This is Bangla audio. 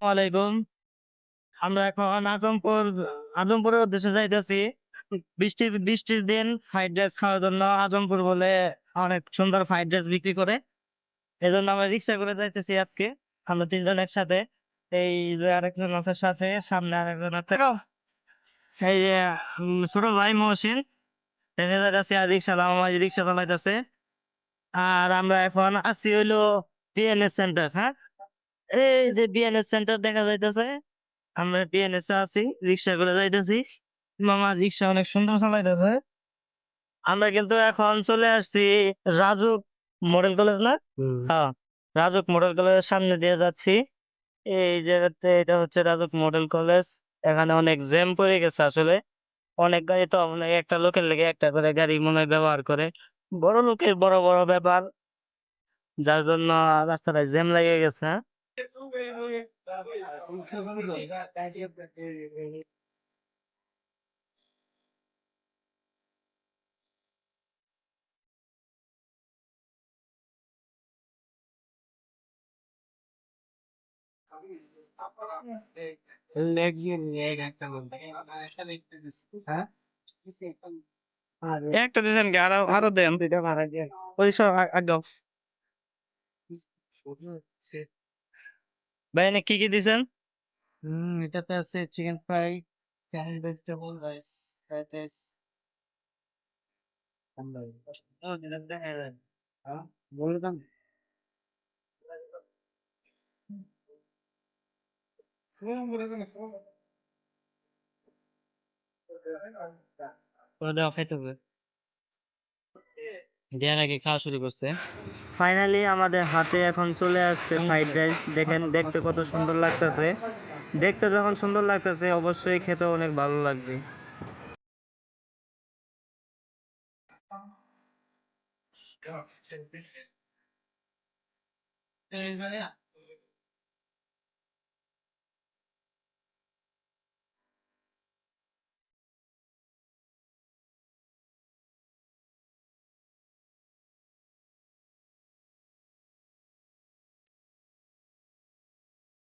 ওয়ালাইকুম। আমরা এখন আজমপুরের উদ্দেশ্যে যাইতেছি। বৃষ্টির দিন ফ্রাইড রাইস খাওয়ার জন্য আজমপুর বলে অনেক সুন্দর ফ্রাইড রাইস বিক্রি করে। এজন্য আমরা রিক্সা করে যাইতেছি আজকে। আমরা তিনজন একসাথে। এই যে আরেকজন আছে সাথে, সামনে আরেকজন আছে। এই যে ছোট ভাই মহসিন ট্রেনে যাইতেছি, আর রিক্সা চালাইতেছে। আর আমরা এখন আছি হইলো বিএনএস সেন্টার। হ্যাঁ, এই যে বিএনএস সেন্টার দেখা যাইতেছে। আমরা বিএনএস এ আছি, রিক্সা করে যাইতেছি। মামা রিক্সা অনেক সুন্দর চালাইতেছে। আমরা কিন্তু এখন চলে আসছি রাজুক মডেল কলেজ, না? হ্যাঁ, রাজুক মডেল কলেজের সামনে দিয়ে যাচ্ছি। এই জায়গাতে এটা হচ্ছে রাজুক মডেল কলেজ। এখানে অনেক জ্যাম পড়ে গেছে আসলে। অনেক গাড়ি তো, মানে একটা লোকের লেগে একটা করে গাড়ি মনে হয় ব্যবহার করে। বড় লোকের বড় বড় ব্যাপার, যার জন্য রাস্তাটা জ্যাম লেগে গেছে। হ্যাঁ, একটা দিয়েছেন কি? আরো আরো দেন। ওই সব আগে ভাই, এনে কি কি দিছেন? এটাতে আছে chicken fry, Chinese vegetable rice, fried rice. বললাম খাইতে হবে। দেয়া নাকি খাওয়া শুরু করছে। ফাইনালি আমাদের হাতে এখন চলে আসছে ফ্রাইড রাইস। দেখেন, দেখতে কত সুন্দর লাগতেছে। দেখতে যখন সুন্দর লাগতেছে, অবশ্যই খেতে অনেক ভালো লাগবে।